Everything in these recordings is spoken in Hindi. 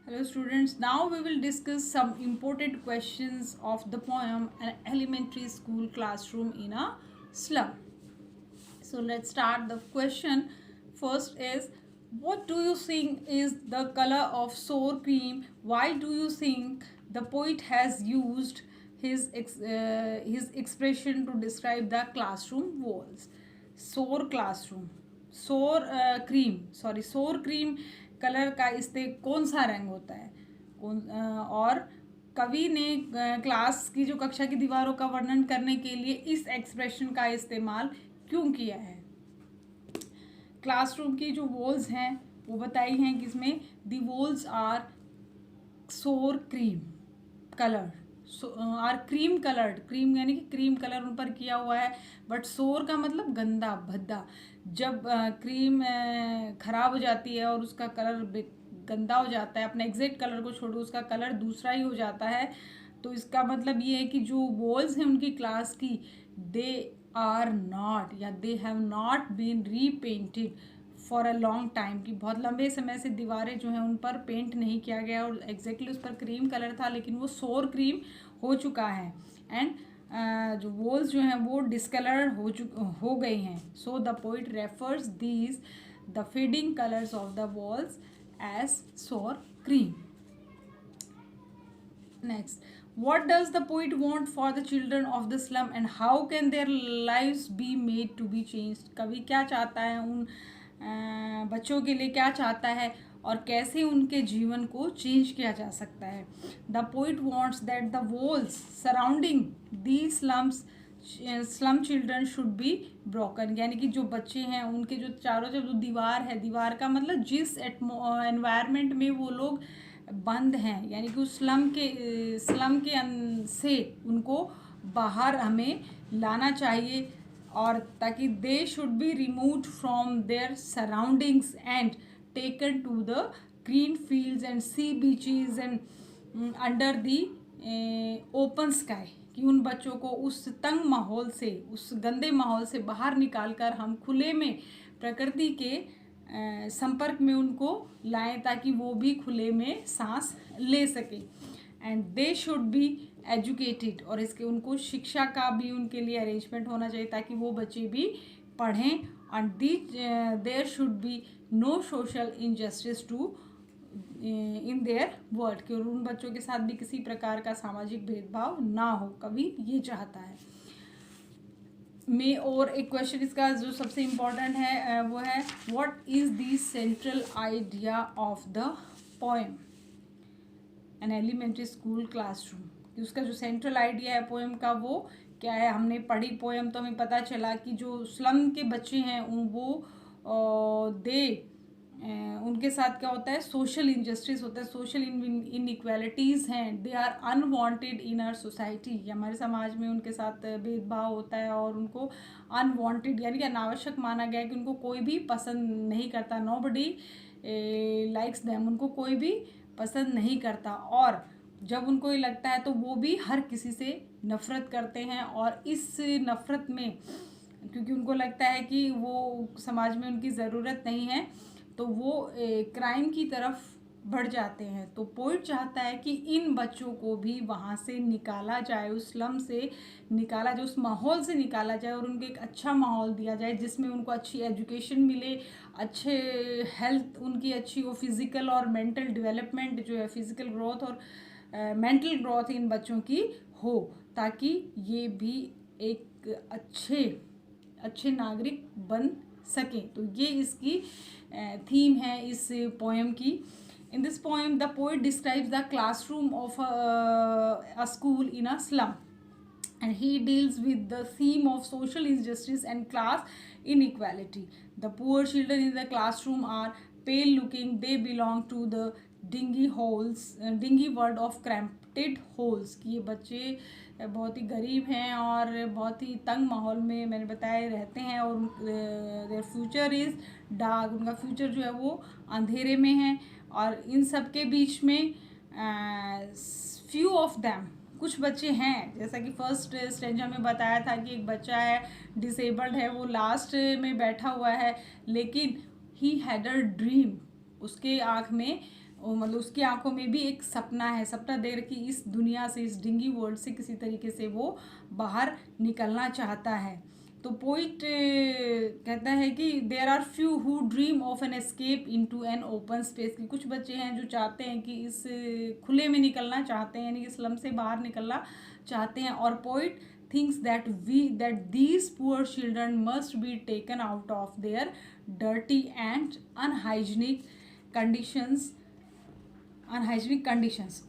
Hello students, now we will discuss some important questions of the poem An Elementary School Classroom in a Slum. So let's start the question. First is, what do you think is the color of sour cream? Why do you think the poet has used his expression to describe the classroom walls? Sour classroom, सोर क्रीम कलर का इस्ते कौन सा रंग होता है और कवि ने क्लास की जो कक्षा की दीवारों का वर्णन करने के लिए इस एक्सप्रेशन का इस्तेमाल क्यों किया है। क्लासरूम की जो वॉल्स हैं वो बताई हैं किसमें, the walls are sore cream colour are cream coloured, cream यानी कि क्रीम कलर उन पर किया हुआ है, बट सोर का मतलब गंदा भद्दा। जब क्रीम खराब हो जाती है और उसका कलर गंदा हो जाता है, अपने एग्जैक्ट कलर को छोड़ो उसका कलर दूसरा ही हो जाता है, तो इसका मतलब ये है कि जो वॉल्स हैं उनकी क्लास की, दे आर नॉट या they have not been repainted for a long time, कि बहुत लंबे समय से दीवारें जो हैं उन पर पेंट नहीं किया गया और एग्जैक्टली उस पर क्रीम कलर था लेकिन वो सोर क्रीम हो चुका है एंड जो वॉल्स जो हैं वो डिसकलर हो गई हैं। So the poet refers these the fading colours of the walls as sore cream. Next, what does the poet want for the children of the slum and how can their lives be made to be changed? कवि क्या चाहता है उन बच्चों के लिए, क्या चाहता है और कैसे उनके जीवन को चेंज किया जा सकता है। The poet wants that the walls surrounding the slum children should be broken, यानी कि जो बच्चे हैं उनके जो चारों जो दीवार है, दीवार का मतलब जिस एनवायरनमेंट में वो लोग बंद हैं, यानी कि उस स्लम के से उनको बाहर हमें लाना चाहिए और ताकि they should be removed from their surroundings and taken to the green fields and sea beaches and under the open sky, कि उन बच्चों को उस तंग माहौल से, उस गंदे माहौल से बाहर निकालकर हम खुले में प्रकृति के संपर्क में उनको लाएं ताकि वो भी खुले में सांस ले सके। And they should be educated, और इसके उनको शिक्षा का भी उनके लिए अरेंजमेंट होना चाहिए ताकि वो बच्चे भी पढ़ें। And there should be no social injustice too in their world, कि उन बच्चों के साथ भी किसी प्रकार का सामाजिक भेदभाव ना हो, कवि ये चाहता है। में और एक क्वेश्चन इसका जो सबसे इम्पोर्टेंट है वो है, what is the central idea of the poem an elementary school classroom, कि उसका जो सेंट्रल आइडिया है पोएम का वो क्या है। हमने पढ़ी पोएम तो हमें पता चला कि जो स्लम के बच्चे हैं वो उनके साथ क्या होता है, सोशल इनजस्टिस होता है, सोशल इनइक्वालिटीज़ हैं, they are unwanted in our society, हमारे समाज में उनके साथ भेदभाव होता है और उनको अनवांटेड यानी कि अनावश्यक माना गया है कि उनको कोई भी पसंद नहीं करता, नोबडी लाइक्स देम, उनको कोई भी पसंद नहीं करता, और जब उनको ये लगता है तो वो भी हर किसी से नफ़रत करते हैं, और इस नफ़रत में क्योंकि उनको लगता है कि वो समाज में उनकी ज़रूरत नहीं है तो वो क्राइम की तरफ बढ़ जाते हैं। तो पोइट चाहता है कि इन बच्चों को भी वहाँ से निकाला जाए, उस स्लम से निकाला जाए, उस माहौल से निकाला जाए और उनको एक अच्छा माहौल दिया जाए जिसमें उनको अच्छी एजुकेशन मिले, अच्छे हेल्थ उनकी अच्छी हो, फिज़िकल और मेंटल डेवलपमेंट जो है, फिज़िकल ग्रोथ और मेंटल ग्रोथ इन बच्चों की हो, ताकि ये भी एक अच्छे नागरिक बन सकें। तो ये इसकी थीम है इस पोएम की। In this poem the poet describes the classroom of a school in a slum and he deals with the theme of social injustice and class inequality. The poor children in the classroom are pale looking, they belong to the dingy world of cramped holes, कि ये बच्चे बहुत ही गरीब हैं और बहुत ही तंग माहौल में मैंने बताया रहते हैं और देयर फ्यूचर इज़ डार्क, उनका फ्यूचर जो है वो अंधेरे में है, और इन सब के बीच में फ्यू ऑफ दैम कुछ बच्चे हैं, जैसा कि फर्स्ट स्टेंजा में बताया था कि एक बच्चा है डिसेबल्ड है, वो लास्ट में बैठा हुआ है, लेकिन ही हैड अ ड्रीम, उसके आँख में मतलब उसकी आंखों में भी एक सपना है, सपना देर कि इस दुनिया से, इस डिंगी वर्ल्ड से किसी तरीके से वो बाहर निकलना चाहता है। तो पोइट कहता है कि there are few who dream of an escape into an open space, की कुछ बच्चे हैं जो चाहते हैं कि इस खुले में निकलना चाहते हैं, यानी कि स्लम से बाहर निकलना चाहते हैं। और poet thinks that these poor children must be taken out of their dirty and unhygienic conditions.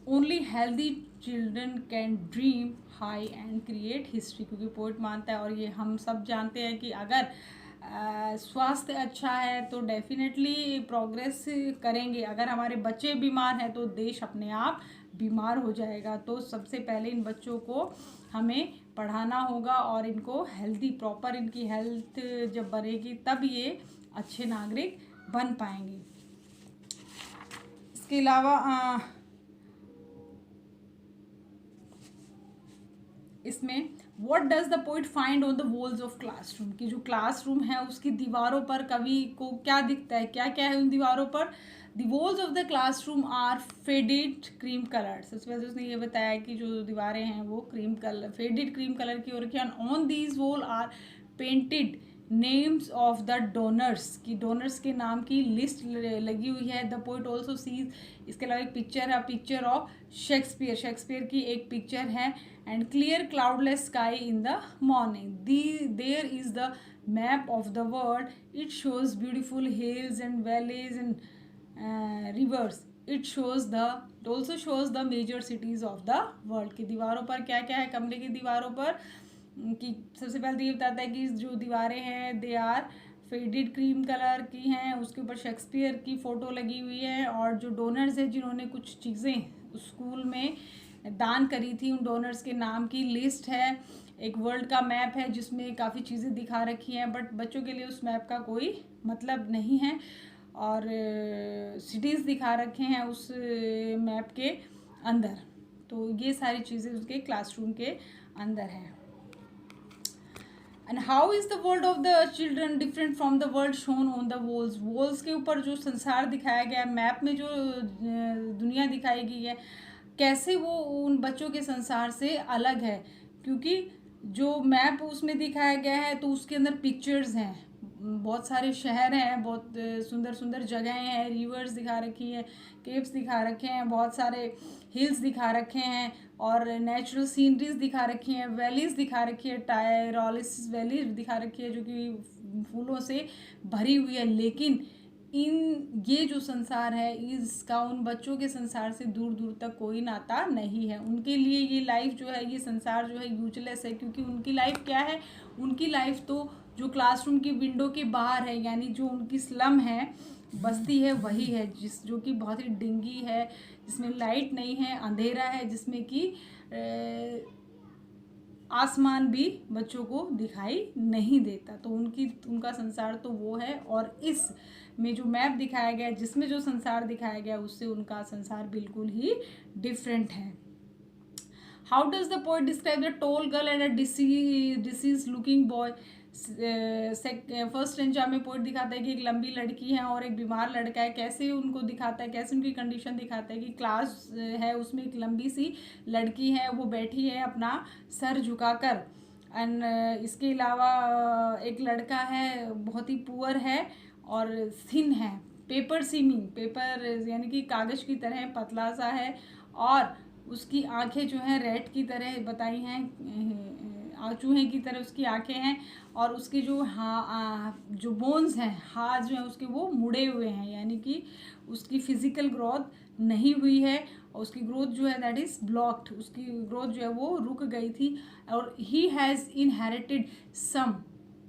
Only healthy children can dream high and create history, क्योंकि पोइट मानता है, और ये हम सब जानते हैं, कि अगर स्वास्थ्य अच्छा है तो डेफिनेटली प्रोग्रेस करेंगे। अगर हमारे बच्चे बीमार हैं तो देश अपने आप बीमार हो जाएगा। तो सबसे पहले इन बच्चों को हमें पढ़ाना होगा और इनको हेल्दी, प्रॉपर इनकी हेल्थ जब बनेगी तब ये अच्छे नागरिक बन पाएंगे। इसके अलावा इसमें what does the poet find on the walls of classroom, की जो क्लासरूम है उसकी दीवारों पर कवि को क्या दिखता है, क्या क्या है उन दीवारों पर। The walls of the classroom are faded cream colour. सबसे पहले उसने ये बताया कि जो दीवारें हैं वो cream colour, faded cream colour की हो रखी है। On these wall are painted names of the donors, की डोनर्स के नाम की लिस्ट लगी हुई है। द पोइट ऑल्सो सीज, इसके अलावा एक पिक्चर है, पिक्चर ऑफ शेक्सपियर, शेक्सपियर की एक पिक्चर है। And clear cloudless sky in the morning, there is the map of the world, it shows beautiful hills and valleys and rivers, it shows the also shows the major cities of the world. की दीवारों पर क्या क्या है, कमरे की दीवारों पर कि सबसे पहले ये बताता है कि जो दीवारें हैं they are faded cream colour की हैं, उसके ऊपर शेक्सपियर की फ़ोटो लगी हुई है। और जो डोनर्स हैं जिन्होंने कुछ चीज़ें स्कूल में दान करी थी, उन डोनर्स के नाम की लिस्ट है। एक वर्ल्ड का मैप है जिसमें काफ़ी चीज़ें दिखा रखी हैं, बट बच्चों के लिए उस मैप का कोई मतलब नहीं है। और सिटीज़ दिखा रखे हैं उस मैप के अंदर। तो ये सारी चीज़ें उसके क्लासरूम के अंदर हैं। And how is the world of the children different from the world shown on the walls, walls के ऊपर जो संसार दिखाया गया है, मैप में जो दुनिया दिखाई गई है, कैसे वो उन बच्चों के संसार से अलग है। क्योंकि जो मैप उसमें दिखाया गया है तो उसके अंदर पिक्चर्स हैं, बहुत सारे शहर हैं, बहुत सुंदर सुंदर जगहें हैं, रिवर्स दिखा रखी है, केव्स दिखा रखे हैं, बहुत सारे हिल्स दिखा रखे हैं और नेचुरल सीनरीज दिखा रखी हैं, वैलीज दिखा रखी है, टायरोलिस वैली दिखा रखी है जो कि फूलों से भरी हुई है। लेकिन ये जो संसार है इसका उन बच्चों के संसार से दूर दूर तक कोई नाता नहीं है। उनके लिए ये लाइफ जो है, ये संसार जो है यूजलेस है, क्योंकि उनकी लाइफ क्या है, उनकी लाइफ तो जो क्लासरूम की विंडो के बाहर है, यानी जो उनकी स्लम है, बस्ती है, वही है जो कि बहुत ही डिंगी है, जिसमें लाइट नहीं है, अंधेरा है, जिसमें कि आसमान भी बच्चों को दिखाई नहीं देता। तो उनका संसार तो वो है। और इस में जो मैप दिखाया गया, जिसमें जो संसार दिखाया गया, उससे उनका संसार बिल्कुल ही डिफरेंट है। How does the poet describe the tall girl and a disease looking boy. First stanza में पोएट दिखाता है कि एक लंबी लड़की है और एक बीमार लड़का है। कैसे उनको दिखाता है, कैसे उनकी कंडीशन दिखाता है कि क्लास है, उसमें एक लंबी सी लड़की है, वो बैठी है अपना सर झुकाकर। एंड इसके अलावा एक लड़का है, बहुत ही पुअर है और थिन है, पेपर सीमिंग, पेपर यानी कि कागज़ की तरह पतला सा है, और उसकी आंखें जो हैं रेड की तरह बताई हैं, चूहे की तरह उसकी आंखें हैं, और उसके जो जो बोन्स हैं, हाथ जो हैं उसके वो मुड़े हुए हैं, यानी कि उसकी फिजिकल ग्रोथ नहीं हुई है, और उसकी ग्रोथ जो है दैट इज़ ब्लॉक्ड, उसकी ग्रोथ जो है वो रुक गई थी। और he has inherited some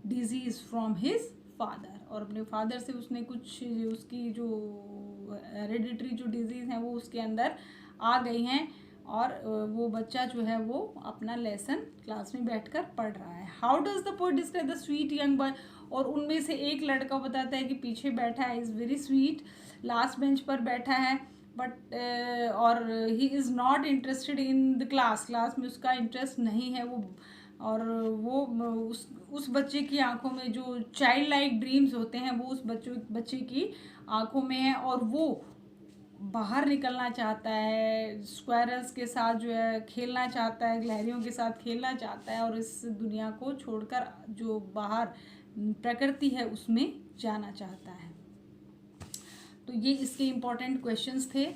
disease from his father, और अपने फादर से उसने कुछ उसकी जो हेरिडिटरी जो डिजीज़ हैं वो उसके अंदर आ गई हैं, और वो बच्चा जो है वो अपना लेसन क्लास में बैठकर पढ़ रहा है। How does the poet describe the sweet young boy, और उनमें से एक लड़का बताता है कि पीछे बैठा है, is very sweet, last bench पर बैठा है, बट और he is not interested in the class में उसका इंटरेस्ट नहीं है वो। और वो उस बच्चे की आंखों में जो चाइल्ड लाइक ड्रीम्स होते हैं वो उस बच्चे की आंखों में है, और वो बाहर निकलना चाहता है, स्क्वायरल्स के साथ जो है खेलना चाहता है, गिलहरियों के साथ खेलना चाहता है और इस दुनिया को छोड़कर जो बाहर प्रकृति है उसमें जाना चाहता है। तो ये इसके इम्पोर्टेंट क्वेश्चंस थे।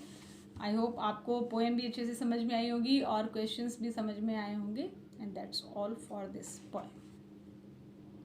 आई होप आपको पोएम भी अच्छे से समझ में आई होगी और क्वेश्चंस भी समझ में आए होंगे। And that's all for this poem.